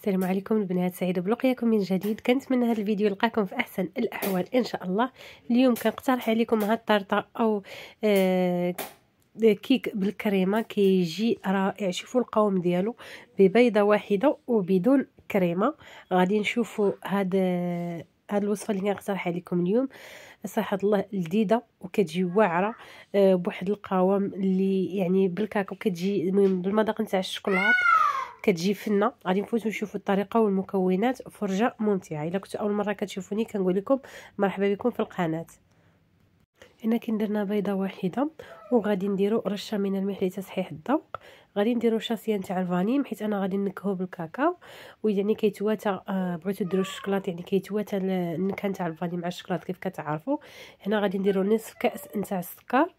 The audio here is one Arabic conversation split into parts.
السلام عليكم البنات، سعيده بلقياكم من جديد. كنتمنى هذا الفيديو يلقاكم في احسن الاحوال ان شاء الله. اليوم كنقترح عليكم هاد الطرطه او كيك بالكريمه، كيجي رائع. شوفوا القوام ديالو ببيضه واحده وبدون كريمه. غادي نشوفوا هاد الوصفه اللي كنقترح عليكم اليوم. صراحه الله لذيذه وكتجي واعره بواحد القوام اللي يعني بالكاكاو، كتجي بالمذاق نتاع الشوكولات، كتجي فنه. غادي نفوتوا نشوفوا الطريقه والمكونات. فرجه ممتعه. الا كنتوا اول مره كتشوفوني كنقول لكم مرحبا بكم في القناه. هنا درنا بيضه واحده، وغادي نديروا رشه من الملح لتصحيح الذوق. غادي نديروا شاسيه نتاع الفاني، حيت انا غادي نكهو بالكاكاو، ويعني كيتواتى بغيتو ديروا الشكلاط، يعني كيتواتى النكهه نتاع الفاني مع الشكلاط كيف كتعرفوا. هنا غادي نديروا نصف كاس نتاع السكر.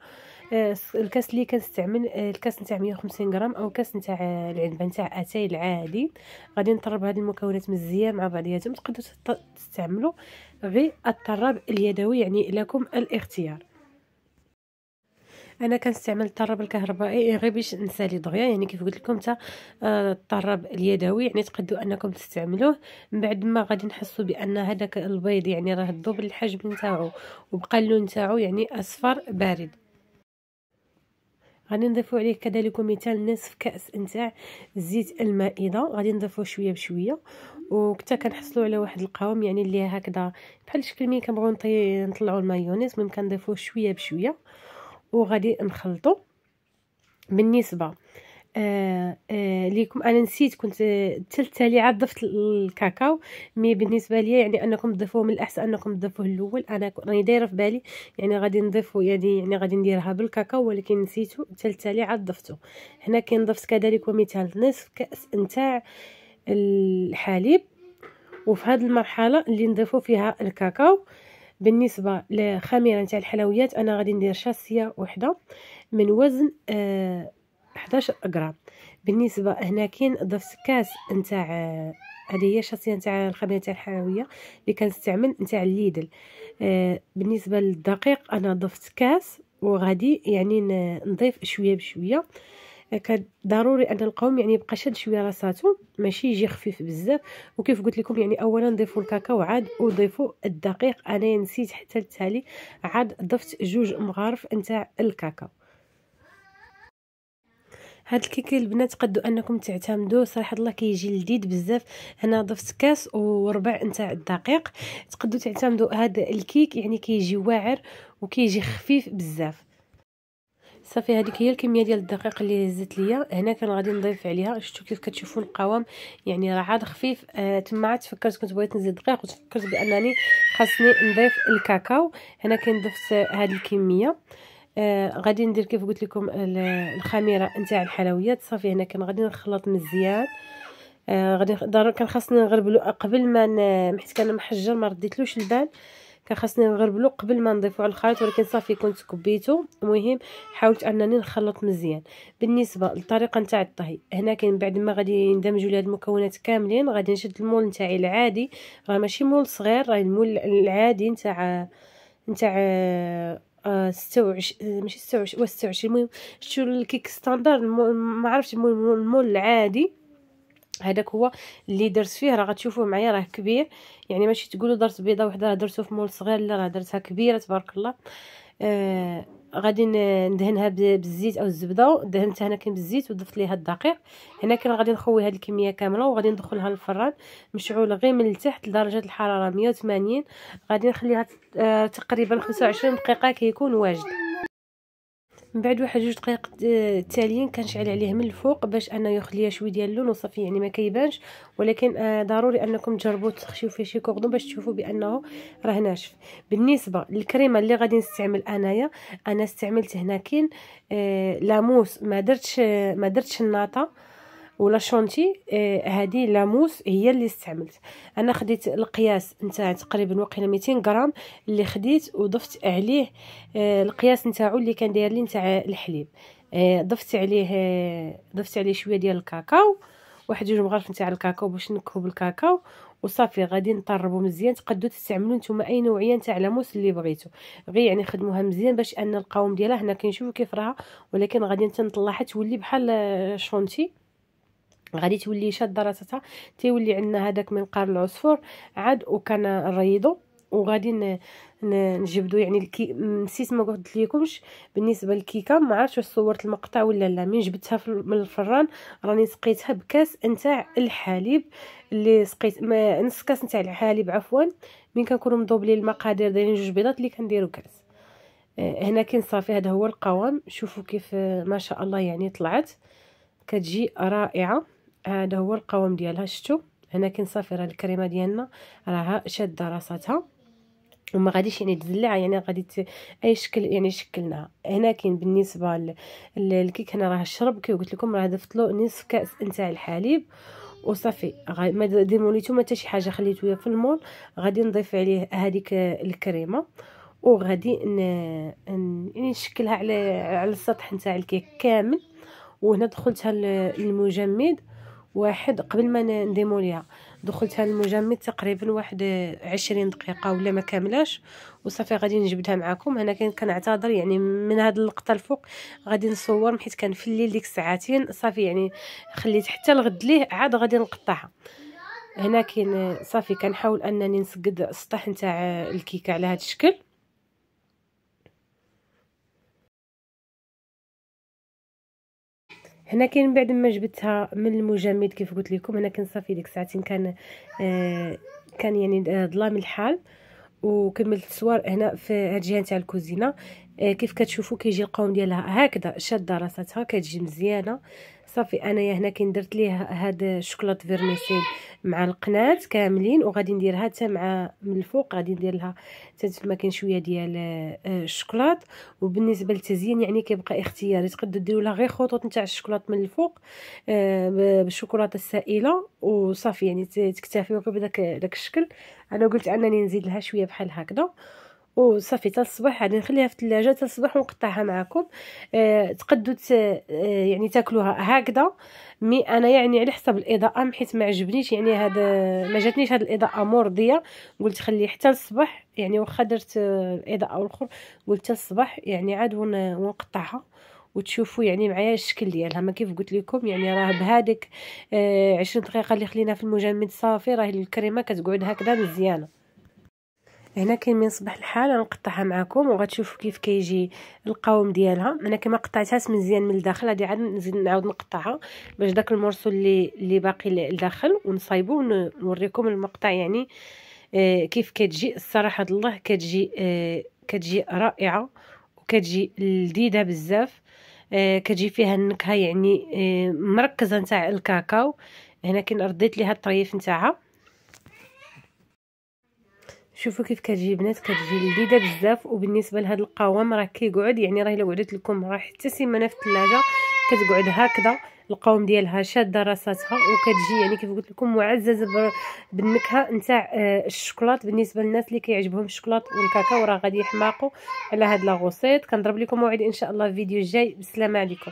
الكاس اللي كنستعمل الكاس نتاع 150 غرام، او كاس نتاع العلبه نتاع اتاي العادي. غادي نطرب هذه المكونات مزيان مع بعضياتهم. تقدروا تستعملوا غير الطراب اليدوي، يعني لكم الاختيار. انا كنستعمل الطراب الكهربائي غير باش نسالي دغيا، يعني كيف قلت لكم حتى الطراب اليدوي يعني تقدروا انكم تستعملوه. من بعد ما غادي نحسوا بان هذاك البيض يعني راه ذوب الحجم نتاعو وبقى اللون نتاعو يعني اصفر بارد. غادي نضيفوا عليه كذلك مثال نصف كاس نتاع زيت المائده. غادي نضيفوه شويه بشويه، وكتا كنحصلوا على واحد القوام يعني اللي هكذا بحال شكل ملي كنبغيو نطلعوا المايونيز. المهم كنضيفوه شويه بشويه وغادي نخلطوا. بالنسبه ليكم انا نسيت، كنت الثالثه عاد ضفت الكاكاو. مي بالنسبه لي يعني انكم تضيفوه، من الاحسن انكم تضيفوه الاول. انا راني دايره في بالي يعني غادي نضيفوا يعني غادي نديرها بالكاكاو، ولكن نسيتو الثالثه عاد ضفته. هنا كنضفت كذلك ومثال نصف كاس نتاع الحليب، وفي هذه المرحله اللي نضيفوا فيها الكاكاو. بالنسبه لخميره نتاع الحلويات انا غادي ندير شاسيه وحده من وزن 11 غرام. بالنسبه هنا كاين ضفت كاس نتاع هذه هي شاسيه نتاع الخميره تاع الحلويه اللي كنستعمل نتاع الليدل. بالنسبه للدقيق انا ضفت كاس، وغادي يعني نضيف شويه بشويه. ضروري ان القوام يعني يبقى شاد شويه راساتو، ماشي يجي خفيف بزاف. وكيف قلت لكم يعني اولا نضيفوا الكاكاو عاد وضيفوا الدقيق. انا نسيت حتى التالي عاد ضفت جوج مغارف نتاع الكاكاو. هاد الكيك البنات تقدوا انكم تعتمدوه، صراحه الله كيجي لذيذ بزاف. انا ضفت كاس وربع نتاع الدقيق. تقدوا تعتمدوا هذا الكيك، يعني كيجي واعر وكيجي خفيف بزاف. صافي هذيك هي الكميه ديال الدقيق اللي هزت ليا. هنا كان غادي نضيف عليها، شفتوا كيف كتشوفوا القوام يعني راه عاد خفيف. تما عاد تفكرت كنت بغيت نزيد دقيق، وتفكرت بانني خاصني نضيف الكاكاو. هنا ضفت هذه الكميه. غادي ندير كيف قلت لكم الخميره نتاع الحلويات. صافي هنا غادي نخلط مزيان. غادي كان خاصني نغربلو قبل ما حيت كان محجر ما رديتلوش البال. كان خاصني نغربلو قبل ما نضيفو على الخليط، ولكن صافي كنت كبيتو. المهم حاولت انني نخلط مزيان. بالنسبه للطريقه نتاع الطهي، هنا كاين بعد ما غادي ندمجوا لهاد المكونات كاملين غادي نشد المول نتاعي العادي. راه ماشي مول صغير، راه المول العادي نتاع 26 ماشي 26 26. المهم شتو الكيك ستاندر، ما عرفتش المول العادي هذاك هو اللي درت فيه. راه غتشوفوه معايا راه كبير، يعني ماشي تقولوا درت بيضه وحده راه درتو في مول صغير، لا راه درتها كبيره تبارك الله. غادي ندهنها بالزيت او الزبده. دهنتها هنا كاين بالزيت وضفت ليها الدقيق. هنا غادي نخوي هذه الكميه كامله وغادي ندخلها للفران مشعول غير من التحت لدرجه الحراره 180. غادي نخليها تقريبا 25 دقيقه كيكون واجد. من بعد واحد جوج دقائق تاليين كنشعل عليه من الفوق باش انه يخلي شويه ديال اللون وصافي، يعني ما كيبانش. ولكن ضروري انكم تجربوا تخشيو فيه شي كوردون باش تشوفوا بانه راه ناشف. بالنسبه للكريمه اللي غادي نستعمل انايا، انا استعملت هنا كاين لاموس. ما درتش الناطه ولا شونتي. هذه لاموس هي اللي استعملت. انا خديت القياس نتاع تقريبا وقيله 200 غرام اللي خديت، وضفت عليه القياس نتاعو اللي كان داير لي نتاع الحليب. ضفت عليه شويه ديال الكاكاو، واحد جوج مغارف نتاع الكاكاو باش نكهو بالكاكاو. وصافي غادي نطربوا مزيان. تقدروا تستعملوا نتوما اي نوعيه نتاع لاموس اللي بغيتو، غير يعني خدموها مزيان باش ان القوام ديالها هنا كنشوفوا كيف راها، ولكن غادي نطلعها تولي بحال شونتي. غادي تولي شاده راساتها، تيولي عندنا هذاك منقار العصفور عاد وكنريضو وغادي نجبدو يعني نسيت ما قلت لكمش بالنسبه للكيكه، ما عرفتش واش صورت المقطع ولا لا. من جبتها من الفران راني سقيتها بكاس نتاع الحليب، اللي سقيت نص كاس نتاع الحليب عفوا. من كنكونوا مضوبلين المقادير دايرين 2 بيضات اللي كنديروا كاس. هنا كاين صافي هذا هو القوام. شوفوا كيف ما شاء الله يعني طلعت كتجي رائعه. هذا هو القوام ديالها، شفتوا هنا كاين صافي. راه الكريمه ديالنا راها شاده راساتها وما غاديش يعني تدلع، يعني غادي اي شكل يعني شكلناها. هنا كاين بالنسبه للكيك هنا راه شرب كي قلت لكم، راه ضفت له نصف كاس نتاع الحليب وصافي. ما ديموليتو حتى شي حاجه، خليتوه في المول. غادي نضيف عليه هذيك الكريمه وغادي يعني نشكلها على السطح نتاع الكيك كامل. وهنا دخلتها المجمد واحد قبل ما نديموليها، دخلتها المجمد تقريبا واحد 20 دقيقه ولا ما كاملاش وصافي. غادي نجبدها معكم. هنا كنعتذر يعني من هذا اللقطه الفوق غادي نصور حيت كان في الليل ديك الساعتين صافي، يعني خليت حتى الغد ليه عاد غادي نقطعها. هنا كاين صافي كنحاول انني نسقد السطح نتاع الكيكه على هذا الشكل. هنا كاين بعد ما جبتها من المجمد كيف قلت لكم، هنا كان صافي ديك ساعتين كان يعني ظلام الحال. وكملت الصور هنا في هاد الجهه نتاع الكوزينه. كيف كتشوفوا كيجي القوام ديالها هكذا شاده راساتها كتجي مزيانه صافي. انايا هنا كي درت ليه هاد الشوكولاط فيرميسيل مع القناه كاملين، وغادي نديرها حتى مع من الفوق غادي ندير لها حتى تما كاين شويه ديال الشوكولاط. وبالنسبه للتزيين يعني كيبقى اختياري، تقدروا ديروا لها غير خطوط نتاع الشوكولاط من الفوق بالشوكولاته السائله وصافي، يعني تكتفيوا بداك الشكل. انا قلت انني نزيد لها شويه بحال هكذا وصافي. حتى الصباح غادي نخليها في الثلاجه حتى الصباح ونقطعها معكم. تقدوا يعني تاكلوها هكذا. مي انا يعني على حسب الاضاءه حيت ما عجبنيش يعني هذا، ما جاتنيش هذه الاضاءه مرضيه، قلت خليه حتى الصباح. يعني واخا درت الاضاءه الاخر قلت حتى الصباح يعني عاد ونقطعها وتشوفوا يعني معايا الشكل ديالها. ما كيف قلت لكم يعني راه بهذيك 20 دقيقه اللي خلينا في المجمد صافي راه الكريمه كتقعد هكذا مزيانه. هنا كاين من صباح الحال غنقطعها معكم وغتشوفوا كيف كيجي القوام ديالها. انا كما قطعتها مزيان من الداخل غادي عاد نزيد نعاود نقطعها باش داك المورسو اللي باقي لداخل ونصايبو ونوريكم المقطع يعني كيف كتجي. الصراحه الله كتجي رائعه وكتجي لذيذه بزاف. كتجي فيها النكهه يعني مركزه نتاع الكاكاو. هنا كاين رديت ليها الطريف نتاعها. شوفوا كيف كتجي بنات، كتجي لذيذه بزاف. وبالنسبه لهذا القوام راه كيقعد يعني راه الا قعدت لكم راه حتى سيمانه في الثلاجه كتقعد هكذا. القوام ديالها شاده راساتها وكتجي يعني كيف قلت لكم معززه بالنكهه نتاع الشوكولات. بالنسبه للناس اللي كيعجبهم الشوكولات والكاكاو راه غادي يحماقوا على هاد لاغوسيط. كنضرب لكم موعد ان شاء الله في فيديو جاي. بالسلامه عليكم.